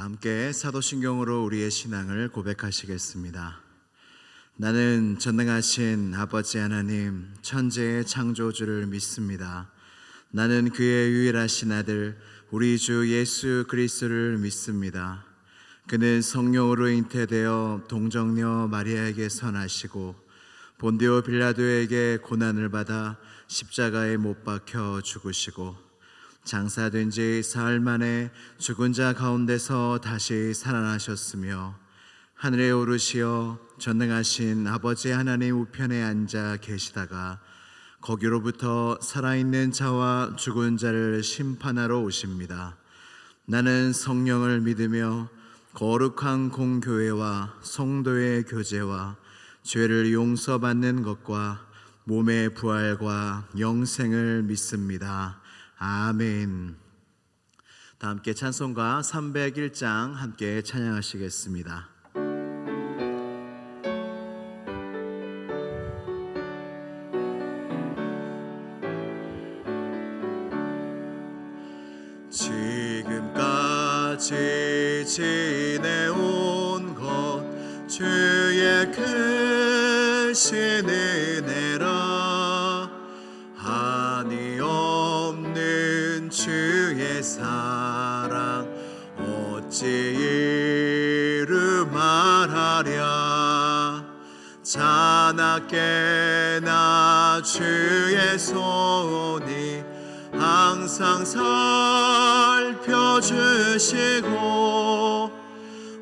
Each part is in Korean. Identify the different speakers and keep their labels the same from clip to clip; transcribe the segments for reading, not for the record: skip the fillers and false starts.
Speaker 1: 함께 사도신경으로 우리의 신앙을 고백하시겠습니다. 나는 전능하신 아버지 하나님 천지의 창조주를 믿습니다. 나는 그의 유일하신 아들 우리 주 예수 그리스도를 믿습니다. 그는 성령으로 잉태되어 동정녀 마리아에게 선하시고 본디오 빌라도에게 고난을 받아 십자가에 못 박혀 죽으시고 장사된 지 사흘 만에 죽은 자 가운데서 다시 살아나셨으며 하늘에 오르시어 전능하신 아버지 하나님 우편에 앉아 계시다가 거기로부터 살아있는 자와 죽은 자를 심판하러 오십니다. 나는 성령을 믿으며 거룩한 공교회와 성도의 교제와 죄를 용서받는 것과 몸의 부활과 영생을 믿습니다. 아멘. 다 함께 찬송가 301장 함께 찬양하시겠습니다. 지금까지 지내온 것 주의 크신 은혜라. 한이 없는 주의 사랑 어찌 이루 말하랴. 자나깨나 주의 손이 항상 살펴주시고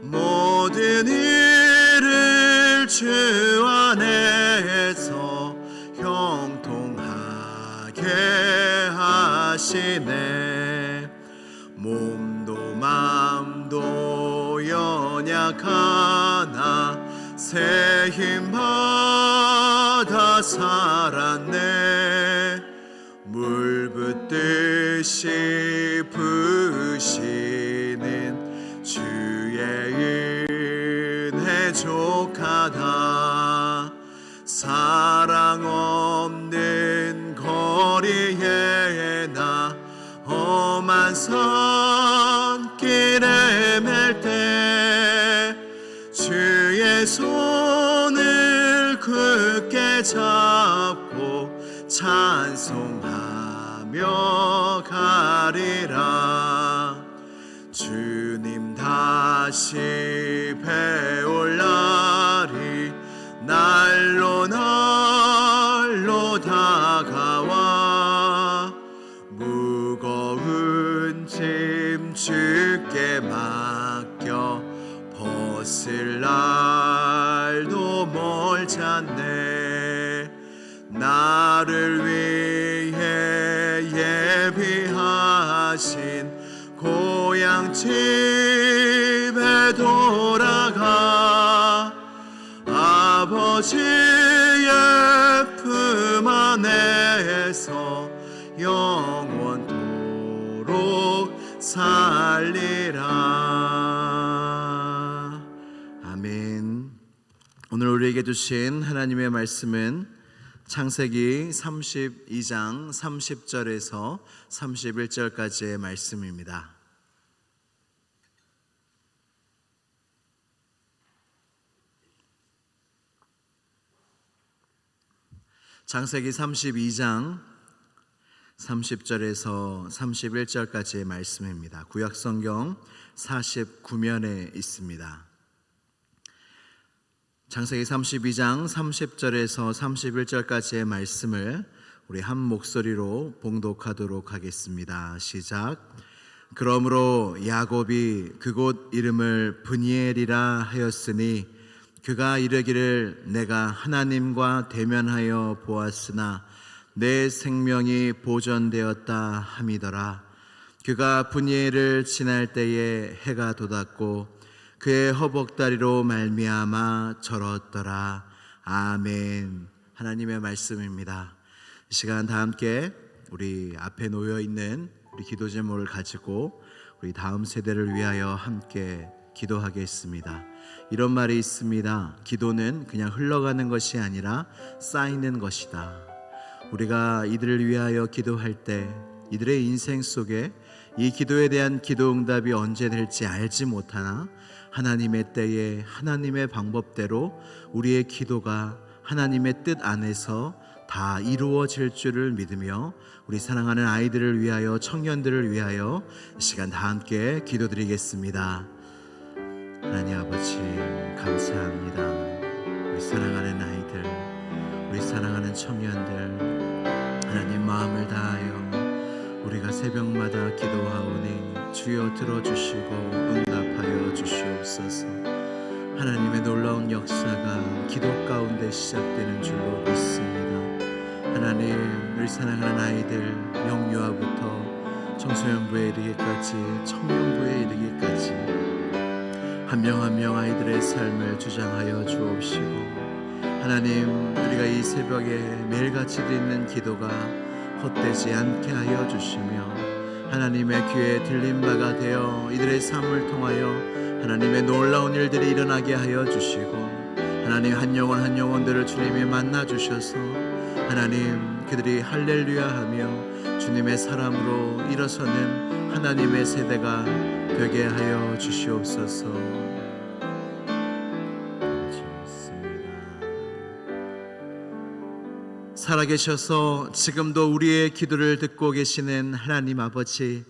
Speaker 1: 모든 일을 주 안에서 형통하게 하시네. 몸도 맘도 연약하나 새 힘 받아 살았네. 물 붓듯이 부으시는 주의 은혜 족하다. 사랑 없는 거리에 나 험한 산길에 맬 때 주의 손을 굳게 잡고 찬송하며 가리라. 주님 다시 배올 날이 날로 날로 다가와 무거운 짐 주께 맡겨 벗을 날도 멀지 않네. 나를 위해 예비하신 고향 집에 돌아가 아버지의 품 안에서 영원토록 살리라. 아멘. 오늘 우리에게 주신 하나님의 말씀은 창세기 32장 30절에서 31절까지의 말씀입니다. 창세기 32장 30절에서 31절까지의 말씀입니다. 구약성경 49면에 있습니다. 창세기 32장 30절에서 31절까지의 말씀을 우리 한 목소리로 봉독하도록 하겠습니다. 시작. 그러므로 야곱이 그곳 이름을 브니엘이라 하였으니 그가 이르기를 내가 하나님과 대면하여 보았으나 내 생명이 보존되었다 함이더라. 그가 브니엘을 지날 때에 해가 돋았고 그의 허벅다리로 말미암아 절었더라. 아멘. 하나님의 말씀입니다. 이 시간 다 함께 우리 앞에 놓여 있는 우리 기도 제목을 가지고 우리 다음 세대를 위하여 함께 기도하겠습니다. 이런 말이 있습니다. 기도는 그냥 흘러가는 것이 아니라 쌓이는 것이다. 우리가 이들을 위하여 기도할 때 이들의 인생 속에 이 기도에 대한 기도 응답이 언제 될지 알지 못하나 하나님의 때에 하나님의 방법대로 우리의 기도가 하나님의 뜻 안에서 다 이루어질 줄을 믿으며 우리 사랑하는 아이들을 위하여, 청년들을 위하여 이 시간 다 함께 기도드리겠습니다. 하나님 아버지, 감사합니다. 우리 사랑하는 아이들, 우리 사랑하는 청년들, 하나님 마음을 다하여 우리가 새벽마다 기도하오니 주여 들어주시고 응답하여 주시옵소서. 하나님의 놀라운 역사가 기도 가운데 시작되는 줄로 믿습니다. 하나님, 우리 사랑하는 아이들 영유아부터 청소년부에 이르기까지, 청년부에 이르기까지 한 명 한 명 아이들의 삶을 주장하여 주옵시고, 하나님, 우리가 이 새벽에 매일같이 드리는 기도가 헛되지 않게 하여 주시며 하나님의 귀에 들린 바가 되어 이들의 삶을 통하여 하나님의 놀라운 일들이 일어나게 하여 주시고, 하나님 한 영혼 한 영혼들을 주님이 만나 주셔서 하나님 그들이 할렐루야 하며 주님의 사람으로 일어서는 하나님의 세대가 되게 하여 주시옵소서. 살아계셔서 지금도 우리의 기도를 듣고 계시는 하나님 아버지,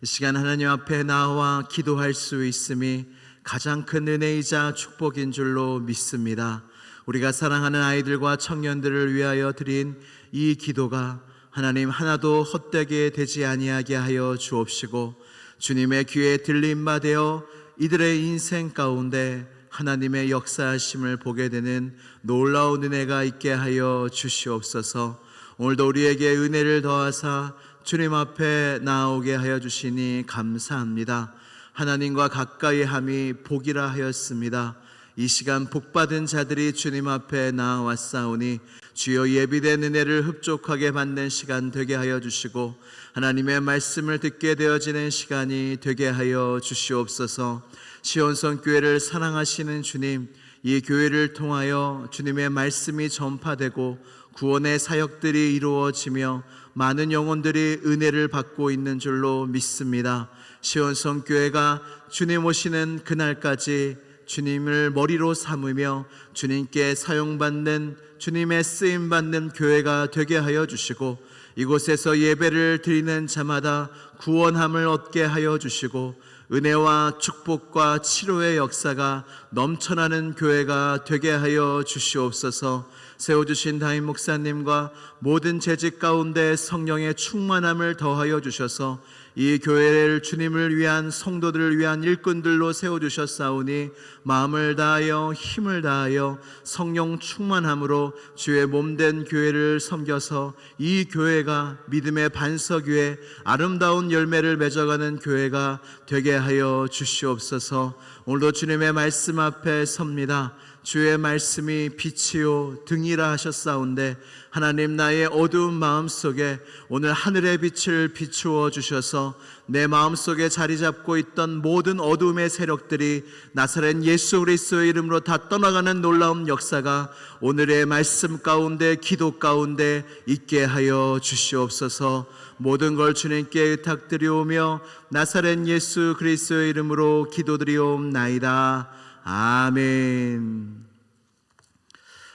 Speaker 1: 이 시간 하나님 앞에 나와 기도할 수 있음이 가장 큰 은혜이자 축복인 줄로 믿습니다. 우리가 사랑하는 아이들과 청년들을 위하여 드린 이 기도가 하나님 하나도 헛되게 되지 아니하게 하여 주옵시고, 주님의 귀에 들린 바 되어 이들의 인생 가운데 하나님의 역사하심을 보게 되는 놀라운 은혜가 있게 하여 주시옵소서. 오늘도 우리에게 은혜를 더하사 주님 앞에 나오게 하여 주시니 감사합니다. 하나님과 가까이 함이 복이라 하였습니다. 이 시간 복받은 자들이 주님 앞에 나아왔사오니 주여 예비된 은혜를 흡족하게 받는 시간 되게 하여 주시고 하나님의 말씀을 듣게 되어지는 시간이 되게 하여 주시옵소서. 시온성 교회를 사랑하시는 주님, 이 교회를 통하여 주님의 말씀이 전파되고 구원의 사역들이 이루어지며 많은 영혼들이 은혜를 받고 있는 줄로 믿습니다. 시온성 교회가 주님 오시는 그날까지 주님을 머리로 삼으며 주님께 사용받는, 주님의 쓰임받는 교회가 되게 하여 주시고, 이곳에서 예배를 드리는 자마다 구원함을 얻게 하여 주시고 은혜와 축복과 치료의 역사가 넘쳐나는 교회가 되게 하여 주시옵소서. 세워주신 담임 목사님과 모든 재직 가운데 성령의 충만함을 더하여 주셔서 이 교회를 주님을 위한, 성도들을 위한 일꾼들로 세워주셨사오니 마음을 다하여 힘을 다하여 성령 충만함으로 주의 몸된 교회를 섬겨서 이 교회가 믿음의 반석 위에 아름다운 열매를 맺어가는 교회가 되게 하여 주시옵소서. 오늘도 주님의 말씀 앞에 섭니다. 주의 말씀이 빛이요 등이라 하셨사온데 하나님, 나의 어두운 마음속에 오늘 하늘의 빛을 비추어 주셔서 내 마음속에 자리 잡고 있던 모든 어둠의 세력들이 나사렛 예수 그리스도의 이름으로 다 떠나가는 놀라운 역사가 오늘의 말씀 가운데, 기도 가운데 있게 하여 주시옵소서. 모든 걸 주님께 의탁드리오며 나사렛 예수 그리스도의 이름으로 기도드리옵나이다. 아멘.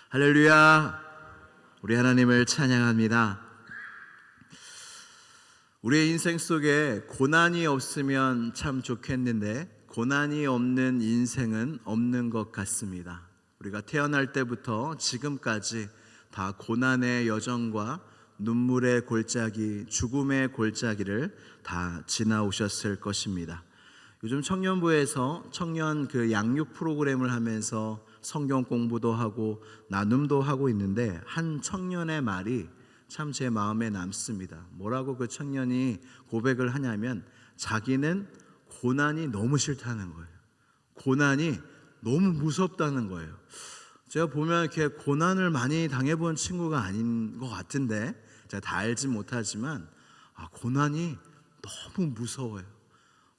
Speaker 1: 할렐루야. 우리 하나님을 찬양합니다. 우리의 인생 속에 고난이 없으면 참 좋겠는데 고난이 없는 인생은 없는 것 같습니다. 우리가 태어날 때부터 지금까지 다 고난의 여정과 눈물의 골짜기, 죽음의 골짜기를 다 지나오셨을 것입니다. 요즘 청년부에서 청년 양육 프로그램을 하면서 성경 공부도 하고 나눔도 하고 있는데 한 청년의 말이 참 제 마음에 남습니다. 뭐라고 그 청년이 고백을 하냐면 자기는 고난이 너무 싫다는 거예요. 고난이 너무 무섭다는 거예요. 제가 보면 이렇게 고난을 많이 당해본 친구가 아닌 것 같은데 제가 다 알지 못하지만 고난이 너무 무서워요.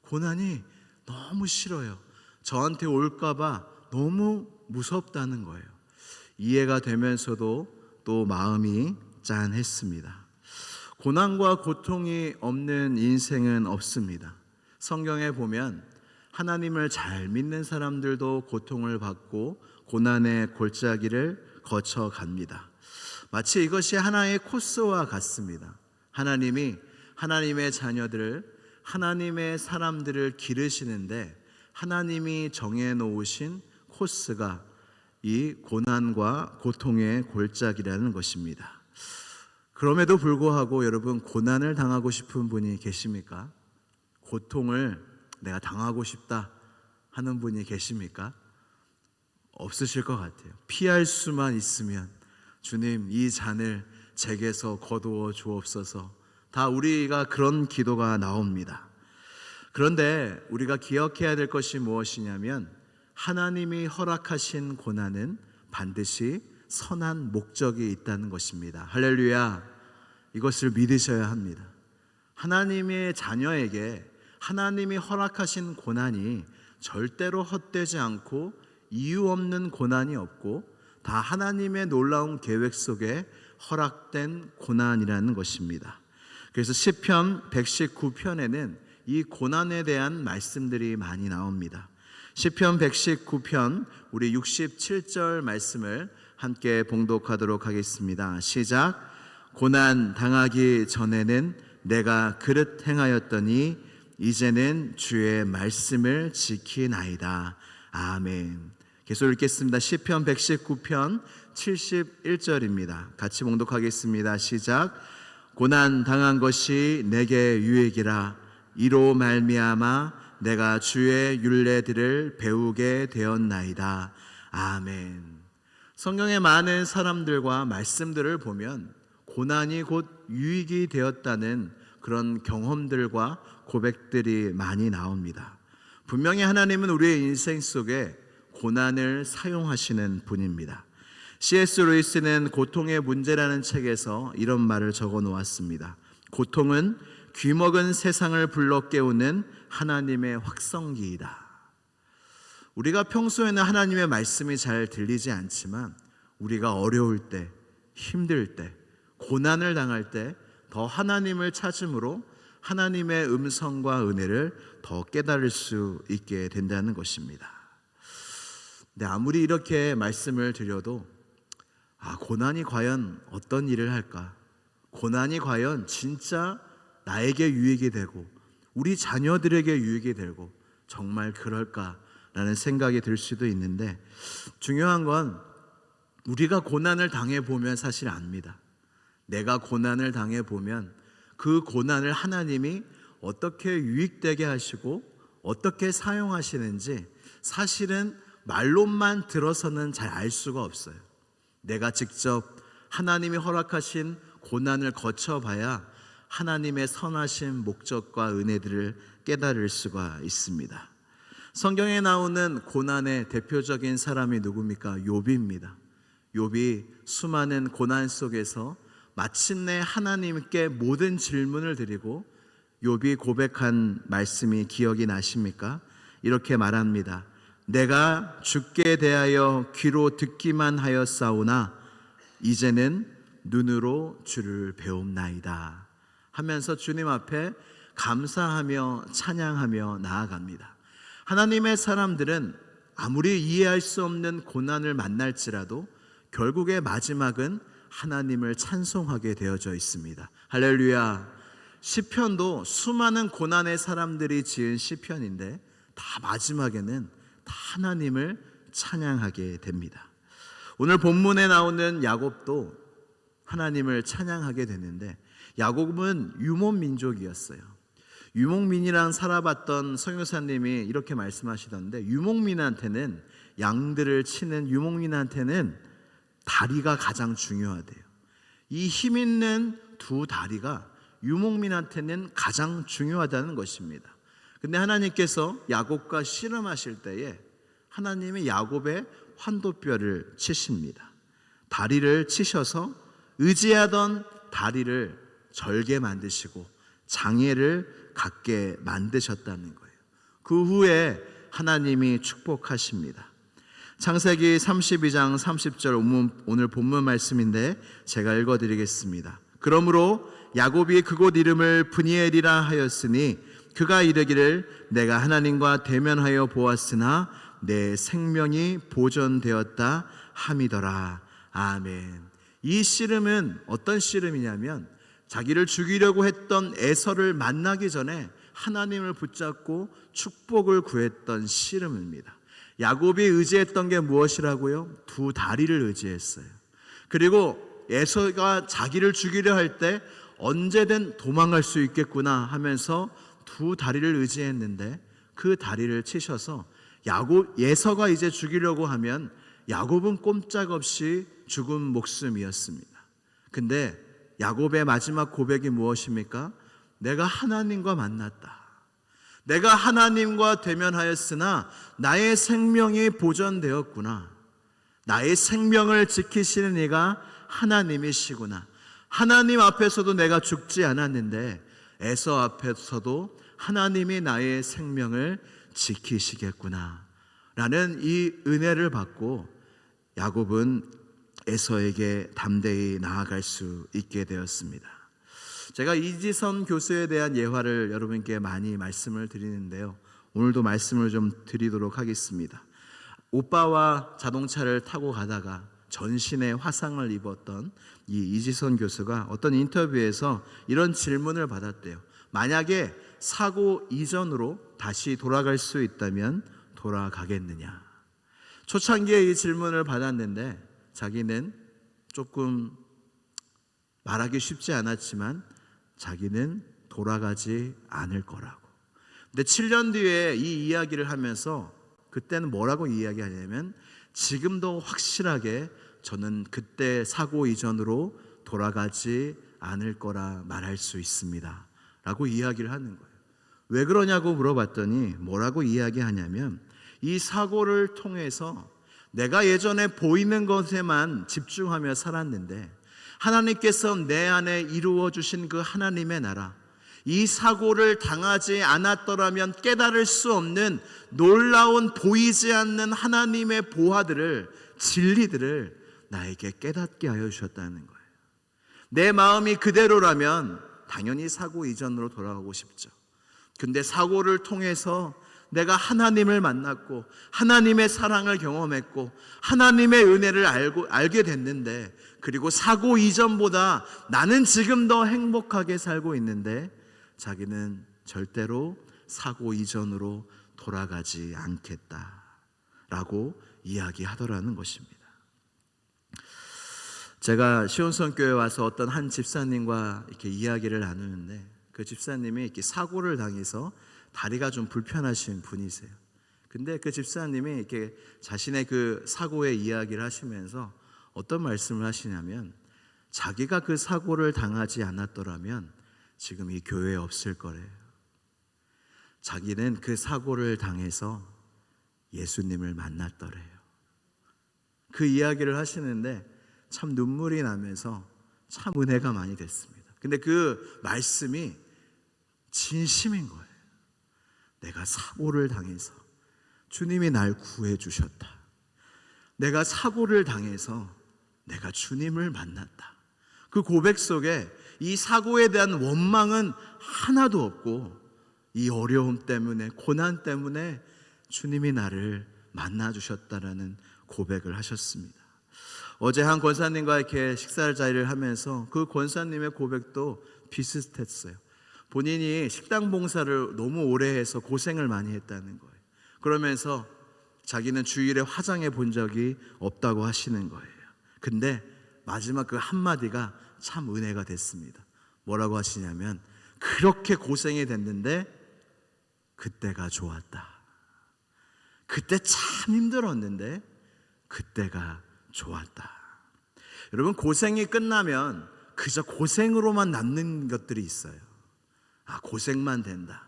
Speaker 1: 고난이 너무 싫어요. 저한테 올까봐 너무 무섭다는 거예요. 이해가 되면서도 또 마음이 짠했습니다. 고난과 고통이 없는 인생은 없습니다. 성경에 보면 하나님을 잘 믿는 사람들도 고통을 받고 고난의 골짜기를 거쳐갑니다. 마치 이것이 하나의 코스와 같습니다. 하나님이 하나님의 자녀들을, 하나님의 사람들을 기르시는데 하나님이 정해놓으신 코스가 이 고난과 고통의 골짜기라는 것입니다. 그럼에도 불구하고 여러분, 고난을 당하고 싶은 분이 계십니까? 고통을 내가 당하고 싶다 하는 분이 계십니까? 없으실 것 같아요. 피할 수만 있으면 주님, 이 잔을 제게서 거두어 주옵소서. 다 우리가 그런 기도가 나옵니다. 그런데 우리가 기억해야 될 것이 무엇이냐면 하나님이 허락하신 고난은 반드시 선한 목적이 있다는 것입니다. 할렐루야. 이것을 믿으셔야 합니다. 하나님의 자녀에게 하나님이 허락하신 고난이 절대로 헛되지 않고 이유 없는 고난이 없고 다 하나님의 놀라운 계획 속에 허락된 고난이라는 것입니다. 그래서 시편 119편에는 이 고난에 대한 말씀들이 많이 나옵니다. 시편 119편 우리 67절 말씀을 함께 봉독하도록 하겠습니다. 시작. 고난 당하기 전에는 내가 그릇 행하였더니 이제는 주의 말씀을 지키나이다. 아멘. 계속 읽겠습니다. 시편 119편 71절입니다. 같이 봉독하겠습니다. 시작. 고난 당한 것이 내게 유익이라. 이로 말미암아 내가 주의 율례들을 배우게 되었나이다. 아멘. 성경의 많은 사람들과 말씀들을 보면 고난이 곧 유익이 되었다는 그런 경험들과 고백들이 많이 나옵니다. 분명히 하나님은 우리의 인생 속에 고난을 사용하시는 분입니다. C.S. 루이스는 고통의 문제라는 책에서 이런 말을 적어 놓았습니다. 고통은 귀먹은 세상을 불러 깨우는 하나님의 확성기이다. 우리가 평소에는 하나님의 말씀이 잘 들리지 않지만 우리가 어려울 때, 힘들 때, 고난을 당할 때 더 하나님을 찾음으로 하나님의 음성과 은혜를 더 깨달을 수 있게 된다는 것입니다. 근데 아무리 이렇게 말씀을 드려도 고난이 과연 어떤 일을 할까? 고난이 과연 진짜 나에게 유익이 되고 우리 자녀들에게 유익이 되고 정말 그럴까라는 생각이 들 수도 있는데 중요한 건 우리가 고난을 당해보면 사실 압니다. 내가 고난을 당해보면 그 고난을 하나님이 어떻게 유익되게 하시고 어떻게 사용하시는지 사실은 말로만 들어서는 잘 알 수가 없어요. 내가 직접 하나님이 허락하신 고난을 거쳐봐야 하나님의 선하신 목적과 은혜들을 깨달을 수가 있습니다. 성경에 나오는 고난의 대표적인 사람이 누굽니까? 욥입니다. 욥이 수많은 고난 속에서 마침내 하나님께 모든 질문을 드리고 욥이 고백한 말씀이 기억이 나십니까? 이렇게 말합니다. 내가 주께 대하여 귀로 듣기만 하였사오나 이제는 눈으로 주를 배움나이다 하면서 주님 앞에 감사하며 찬양하며 나아갑니다. 하나님의 사람들은 아무리 이해할 수 없는 고난을 만날지라도 결국의 마지막은 하나님을 찬송하게 되어져 있습니다. 할렐루야. 시편도 수많은 고난의 사람들이 지은 시편인데 다 마지막에는 다 하나님을 찬양하게 됩니다. 오늘 본문에 나오는 야곱도 하나님을 찬양하게 되는데 야곱은 유목민족이었어요. 유목민이랑 살아봤던 성교사님이 이렇게 말씀하시던데 유목민한테는 양들을 치는 유목민한테는 다리가 가장 중요하대요. 이 힘 있는 두 다리가 유목민한테는 가장 중요하다는 것입니다. 근데 하나님께서 야곱과 씨름하실 때에 하나님이 야곱의 환도뼈를 치십니다. 다리를 치셔서 의지하던 다리를 절게 만드시고 장애를 갖게 만드셨다는 거예요. 그 후에 하나님이 축복하십니다. 창세기 32장 30절 오늘 본문 말씀인데 제가 읽어드리겠습니다. 그러므로 야곱이 그곳 이름을 브니엘이라 하였으니 그가 이르기를 내가 하나님과 대면하여 보았으나 내 생명이 보존되었다 함이더라. 아멘. 이 씨름은 어떤 씨름이냐면 자기를 죽이려고 했던 에서를 만나기 전에 하나님을 붙잡고 축복을 구했던 씨름입니다. 야곱이 의지했던 게 무엇이라고요? 두 다리를 의지했어요. 그리고 에서가 자기를 죽이려 할 때 언제든 도망갈 수 있겠구나 하면서 두 다리를 의지했는데 그 다리를 치셔서 에서가 이제 죽이려고 하면 야곱은 꼼짝없이 죽은 목숨이었습니다. 근데 야곱의 마지막 고백이 무엇입니까? 내가 하나님과 만났다. 내가 하나님과 대면하였으나 나의 생명이 보존되었구나. 나의 생명을 지키시는 이가 하나님이시구나. 하나님 앞에서도 내가 죽지 않았는데 에서 앞에서도 하나님이 나의 생명을 지키시겠구나 라는 이 은혜를 받고 야곱은 에서에게 담대히 나아갈 수 있게 되었습니다. 제가 이지선 교수에 대한 예화를 여러분께 많이 말씀을 드리는데요, 오늘도 말씀을 좀 드리도록 하겠습니다. 오빠와 자동차를 타고 가다가 전신에 화상을 입었던 이 이지선 교수가 어떤 인터뷰에서 이런 질문을 받았대요. 만약에 사고 이전으로 다시 돌아갈 수 있다면 돌아가겠느냐. 초창기에 이 질문을 받았는데 자기는 조금 말하기 쉽지 않았지만 자기는 돌아가지 않을 거라고. 근데 7년 뒤에 이 이야기를 하면서 그때는 뭐라고 이야기하냐면 지금도 확실하게 저는 그때 사고 이전으로 돌아가지 않을 거라 말할 수 있습니다 라고 이야기를 하는 거예요. 왜 그러냐고 물어봤더니 뭐라고 이야기하냐면 이 사고를 통해서 내가 예전에 보이는 것에만 집중하며 살았는데 하나님께서 내 안에 이루어 주신 그 하나님의 나라, 이 사고를 당하지 않았더라면 깨달을 수 없는 놀라운 보이지 않는 하나님의 보화들을, 진리들을 나에게 깨닫게 하여 주셨다는 거예요. 내 마음이 그대로라면 당연히 사고 이전으로 돌아가고 싶죠. 근데 사고를 통해서 내가 하나님을 만났고 하나님의 사랑을 경험했고 하나님의 은혜를 알게 됐는데, 그리고 사고 이전보다 나는 지금 더 행복하게 살고 있는데 자기는 절대로 사고 이전으로 돌아가지 않겠다라고 이야기하더라는 것입니다. 제가 시온성교회에 와서 어떤 한 집사님과 이렇게 이야기를 나누는데 그 집사님이 이렇게 사고를 당해서 다리가 좀 불편하신 분이세요. 근데 그 집사님이 이렇게 자신의 그 사고의 이야기를 하시면서 어떤 말씀을 하시냐면 자기가 그 사고를 당하지 않았더라면 지금 이 교회에 없을 거래요. 자기는 그 사고를 당해서 예수님을 만났더래요. 그 이야기를 하시는데 참 눈물이 나면서 참 은혜가 많이 됐습니다. 근데 그 말씀이 진심인 거예요. 내가 사고를 당해서 주님이 날 구해 주셨다. 내가 사고를 당해서 내가 주님을 만났다. 그 고백 속에 이 사고에 대한 원망은 하나도 없고 이 어려움 때문에, 고난 때문에 주님이 나를 만나 주셨다라는 고백을 하셨습니다. 어제 한 권사님과 이렇게 식사를 자리를 하면서 그 권사님의 고백도 비슷했어요. 본인이 식당 봉사를 너무 오래 해서 고생을 많이 했다는 거예요. 그러면서 자기는 주일에 화장해 본 적이 없다고 하시는 거예요. 근데 마지막 그 한마디가 참 은혜가 됐습니다. 뭐라고 하시냐면 그렇게 고생이 됐는데 그때가 좋았다. 그때 참 힘들었는데 그때가 좋았다. 여러분, 고생이 끝나면 그저 고생으로만 남는 것들이 있어요. 아, 고생만 된다.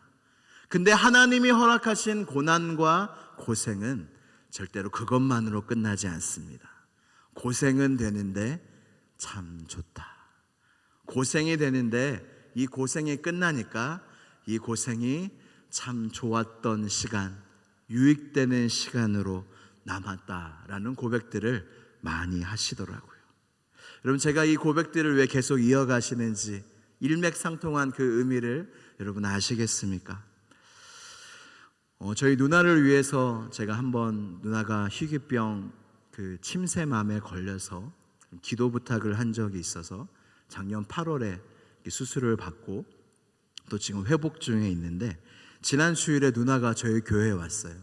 Speaker 1: 근데 하나님이 허락하신 고난과 고생은 절대로 그것만으로 끝나지 않습니다. 고생은 되는데 참 좋다. 고생이 되는데 이 고생이 끝나니까 이 고생이 참 좋았던 시간, 유익되는 시간으로 남았다라는 고백들을 많이 하시더라고요. 여러분, 제가 이 고백들을 왜 계속 이어가시는지 일맥상통한 그 의미를 여러분 아시겠습니까? 저희 누나를 위해서 제가 한번 누나가 희귀병 그 침샘암에 걸려서 기도 부탁을 한 적이 있어서 작년 8월에 수술을 받고 또 지금 회복 중에 있는데, 지난 주일에 누나가 저희 교회에 왔어요.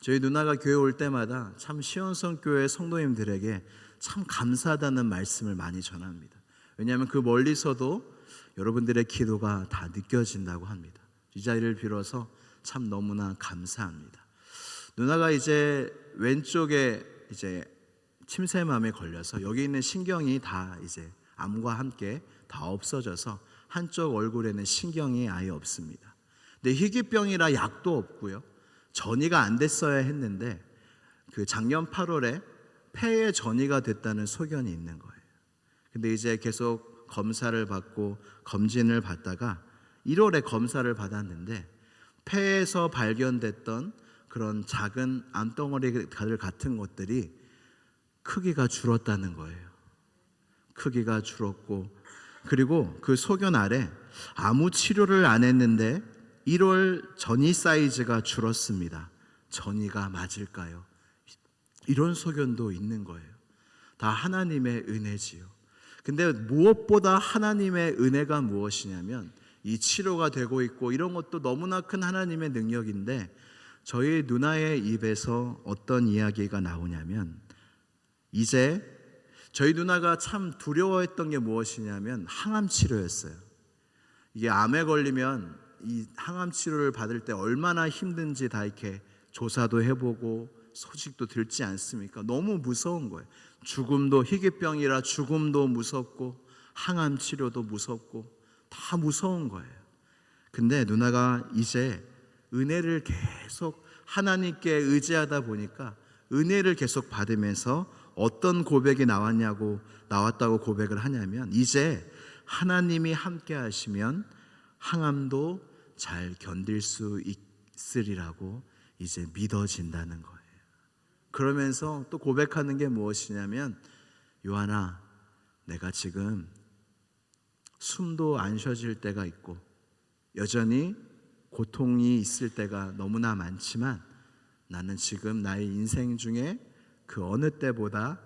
Speaker 1: 저희 누나가 교회 올 때마다 참 시온성 교회 성도님들에게 참 감사하다는 말씀을 많이 전합니다. 왜냐하면 그 멀리서도 여러분들의 기도가 다 느껴진다고 합니다. 이 자리를 빌어서 참 너무나 감사합니다. 누나가 이제 왼쪽에 이제 침샘암에 걸려서 여기 있는 신경이 다 이제 암과 함께 다 없어져서 한쪽 얼굴에는 신경이 아예 없습니다. 근데 희귀병이라 약도 없고요, 전이가 안 됐어야 했는데 그 작년 8월에 폐에 전이가 됐다는 소견이 있는 거예요. 근데 이제 계속 검사를 받고 검진을 받다가 1월에 검사를 받았는데 폐에서 발견됐던 그런 작은 암덩어리 같은 것들이 크기가 줄었다는 거예요. 크기가 줄었고, 그리고 그 소견 아래 아무 치료를 안 했는데 1월 전이 사이즈가 줄었습니다. 전이가 맞을까요? 이런 소견도 있는 거예요. 다 하나님의 은혜지요. 근데 무엇보다 하나님의 은혜가 무엇이냐면 이 치료가 되고 있고 이런 것도 너무나 큰 하나님의 능력인데, 저희 누나의 입에서 어떤 이야기가 나오냐면, 이제 저희 누나가 참 두려워했던 게 무엇이냐면 항암 치료였어요. 이게 암에 걸리면 이 항암 치료를 받을 때 얼마나 힘든지 다 이렇게 조사도 해보고 소식도 들지 않습니까? 너무 무서운 거예요. 죽음도, 희귀병이라 죽음도 무섭고 항암 치료도 무섭고 다 무서운 거예요. 근데 누나가 이제 은혜를 계속 하나님께 의지하다 보니까 은혜를 계속 받으면서 어떤 고백이 나왔다고 고백을 하냐면, 이제 하나님이 함께 하시면 항암도 잘 견딜 수 있으리라고 이제 믿어진다는 거예요. 그러면서 또 고백하는 게 무엇이냐면, 요한아, 내가 지금 숨도 안 쉬어질 때가 있고 여전히 고통이 있을 때가 너무나 많지만 나는 지금 나의 인생 중에 그 어느 때보다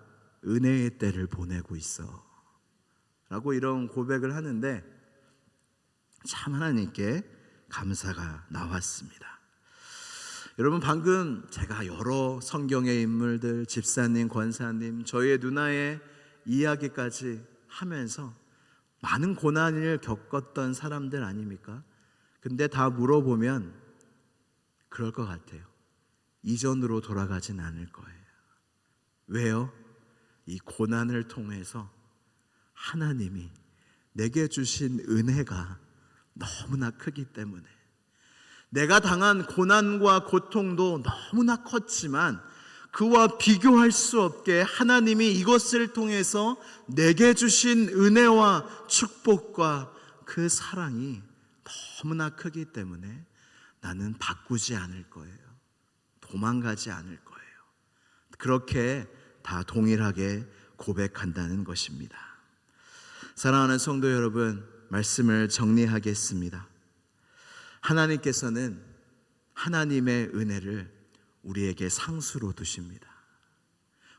Speaker 1: 은혜의 때를 보내고 있어 라고 이런 고백을 하는데, 참 하나님께 감사가 나왔습니다. 여러분, 방금 제가 여러 성경의 인물들, 집사님, 권사님, 저희 누나의 이야기까지 하면서 많은 고난을 겪었던 사람들 아닙니까? 근데 다 물어보면 그럴 것 같아요. 이전으로 돌아가진 않을 거예요. 왜요? 이 고난을 통해서 하나님이 내게 주신 은혜가 너무나 크기 때문에, 내가 당한 고난과 고통도 너무나 컸지만 그와 비교할 수 없게 하나님이 이것을 통해서 내게 주신 은혜와 축복과 그 사랑이 너무나 크기 때문에 나는 바꾸지 않을 거예요. 도망가지 않을 거예요. 그렇게 다 동일하게 고백한다는 것입니다. 사랑하는 성도 여러분, 말씀을 정리하겠습니다. 하나님께서는 하나님의 은혜를 우리에게 상수로 두십니다.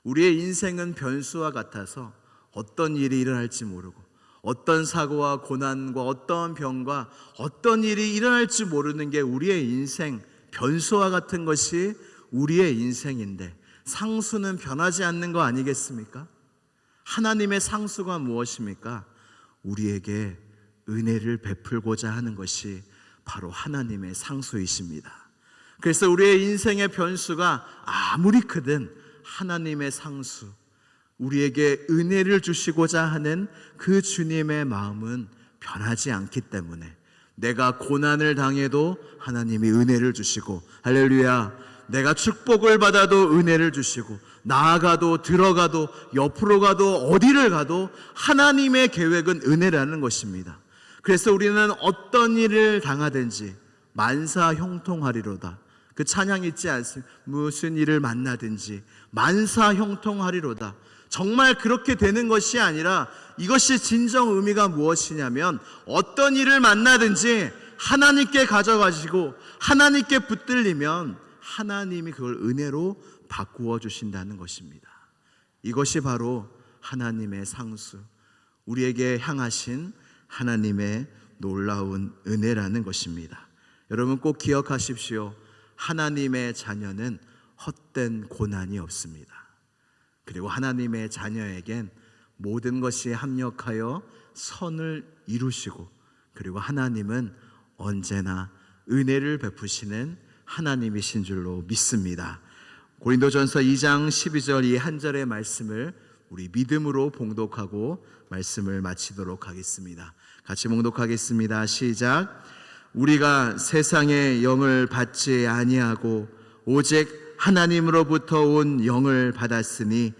Speaker 1: 우리의 인생은 변수와 같아서 어떤 일이 일어날지 모르고, 어떤 사고와 고난과 어떤 병과 어떤 일이 일어날지 모르는 게 우리의 인생, 변수와 같은 것이 우리의 인생인데, 상수는 변하지 않는 거 아니겠습니까? 하나님의 상수가 무엇입니까? 우리에게 은혜를 베풀고자 하는 것이 바로 하나님의 상수이십니다. 그래서 우리의 인생의 변수가 아무리 크든 하나님의 상수, 우리에게 은혜를 주시고자 하는 그 주님의 마음은 변하지 않기 때문에, 내가 고난을 당해도 하나님이 은혜를 주시고, 할렐루야, 내가 축복을 받아도 은혜를 주시고, 나아가도 들어가도 옆으로 가도 어디를 가도 하나님의 계획은 은혜라는 것입니다. 그래서 우리는 어떤 일을 당하든지 만사 형통하리로다. 그 찬양 있지 않습니까? 무슨 일을 만나든지 만사 형통하리로다. 정말 그렇게 되는 것이 아니라 이것이 진정 의미가 무엇이냐면 어떤 일을 만나든지 하나님께 가져가시고 하나님께 붙들리면 하나님이 그걸 은혜로 바꾸어 주신다는 것입니다. 이것이 바로 하나님의 상수, 우리에게 향하신 하나님의 놀라운 은혜라는 것입니다. 여러분 꼭 기억하십시오. 하나님의 자녀는 헛된 고난이 없습니다. 그리고 하나님의 자녀에겐 모든 것이 합력하여 선을 이루시고, 그리고 하나님은 언제나 은혜를 베푸시는 하나님이신 줄로 믿습니다. 고린도전서 2장 12절 이 한 절의 말씀을 우리 믿음으로 봉독하고 말씀을 마치도록 하겠습니다. 같이 봉독하겠습니다. 시작. 우리가 세상의 영을 받지 아니하고 오직 하나님으로부터 온 영을 받았으니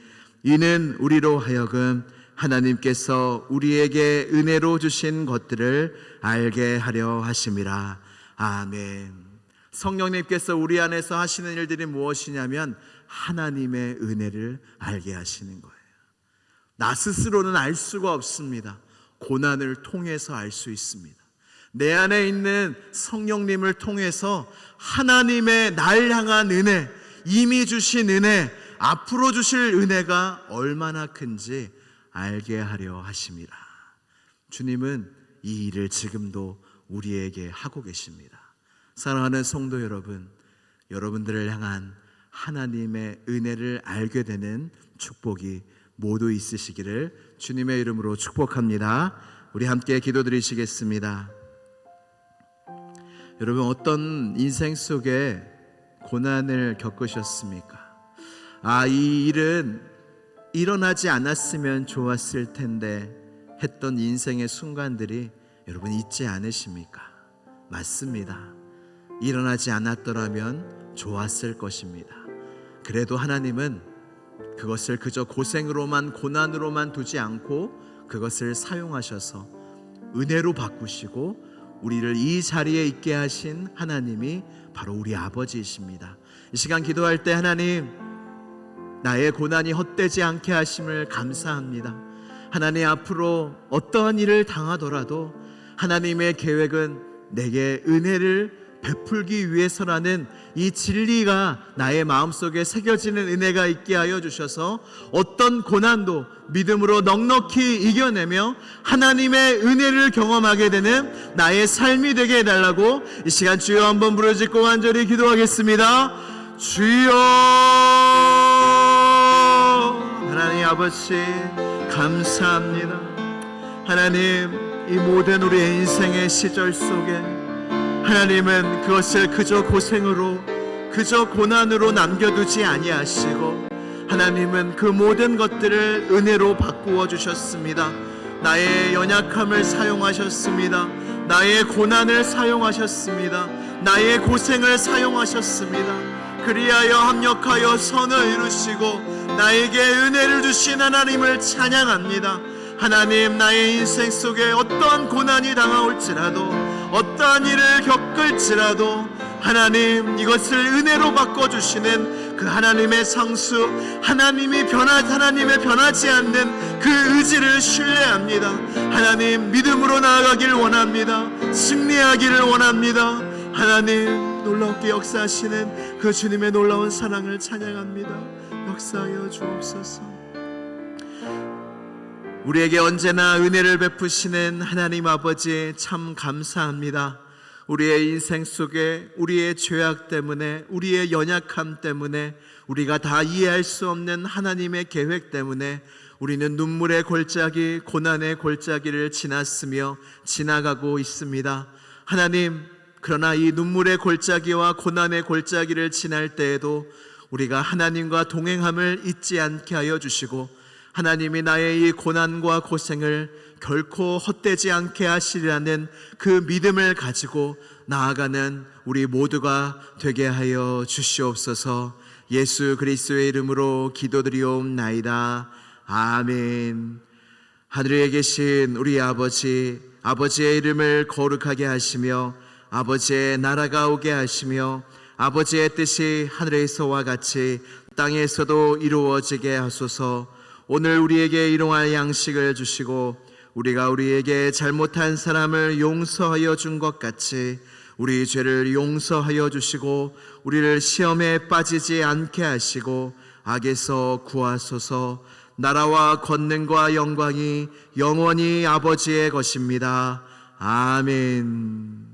Speaker 1: 이는 우리로 하여금 하나님께서 우리에게 은혜로 주신 것들을 알게 하려 하심이라. 아멘. 성령님께서 우리 안에서 하시는 일들이 무엇이냐면 하나님의 은혜를 알게 하시는 거예요. 나 스스로는 알 수가 없습니다. 고난을 통해서 알 수 있습니다. 내 안에 있는 성령님을 통해서 하나님의 날 향한 은혜, 이미 주신 은혜, 앞으로 주실 은혜가 얼마나 큰지 알게 하려 하심이라. 주님은 이 일을 지금도 우리에게 하고 계십니다. 사랑하는 성도 여러분, 여러분들을 향한 하나님의 은혜를 알게 되는 축복이 모두 있으시기를 주님의 이름으로 축복합니다. 우리 함께 기도드리시겠습니다. 여러분, 어떤 인생 속에 고난을 겪으셨습니까? 이 일은 일어나지 않았으면 좋았을 텐데 했던 인생의 순간들이 여러분 있지 않으십니까? 맞습니다. 일어나지 않았더라면 좋았을 것입니다. 그래도 하나님은 그것을 그저 고생으로만, 고난으로만 두지 않고 그것을 사용하셔서 은혜로 바꾸시고 우리를 이 자리에 있게 하신 하나님이 바로 우리 아버지이십니다. 이 시간 기도할 때 하나님, 나의 고난이 헛되지 않게 하심을 감사합니다. 하나님, 앞으로 어떠한 일을 당하더라도 하나님의 계획은 내게 은혜를 베풀기 위해서라는 이 진리가 나의 마음속에 새겨지는 은혜가 있게 하여 주셔서 어떤 고난도 믿음으로 넉넉히 이겨내며 하나님의 은혜를 경험하게 되는 나의 삶이 되게 해달라고 이 시간 주여 한번 부르짖고 간절히 기도하겠습니다. 주여. 하나님 아버지 감사합니다. 하나님, 이 모든 우리의 인생의 시절 속에 하나님은 그것을 그저 고생으로, 그저 고난으로 남겨두지 아니하시고 하나님은 그 모든 것들을 은혜로 바꾸어 주셨습니다. 나의 연약함을 사용하셨습니다. 나의 고난을 사용하셨습니다. 나의 고생을 사용하셨습니다. 그리하여 합력하여 선을 이루시고 나에게 은혜를 주신 하나님을 찬양합니다. 하나님, 나의 인생 속에 어떠한 고난이 다가올지라도, 어떠한 일을 겪을지라도 하나님, 이것을 은혜로 바꿔주시는 그 하나님의 상수, 하나님의 변하지 않는 그 의지를 신뢰합니다. 하나님, 믿음으로 나아가길 원합니다. 승리하기를 원합니다. 하나님, 놀랍게 역사하시는 그 주님의 놀라운 사랑을 찬양합니다. 역사하여 주옵소서. 우리에게 언제나 은혜를 베푸시는 하나님 아버지 참 감사합니다. 우리의 인생 속에 우리의 죄악 때문에, 우리의 연약함 때문에, 우리가 다 이해할 수 없는 하나님의 계획 때문에 우리는 눈물의 골짜기, 고난의 골짜기를 지났으며 지나가고 있습니다. 하나님, 그러나 이 눈물의 골짜기와 고난의 골짜기를 지날 때에도 우리가 하나님과 동행함을 잊지 않게 하여 주시고 하나님이 나의 이 고난과 고생을 결코 헛되지 않게 하시리라는 그 믿음을 가지고 나아가는 우리 모두가 되게 하여 주시옵소서. 예수 그리스도의 이름으로 기도드리옵나이다. 아멘. 하늘에 계신 우리 아버지, 아버지의 이름을 거룩하게 하시며 아버지의 나라가 오게 하시며 아버지의 뜻이 하늘에서와 같이 땅에서도 이루어지게 하소서. 오늘 우리에게 일용할 양식을 주시고 우리가 우리에게 잘못한 사람을 용서하여 준 것 같이 우리 죄를 용서하여 주시고 우리를 시험에 빠지지 않게 하시고 악에서 구하소서. 나라와 권능과 영광이 영원히 아버지의 것입니다. 아멘.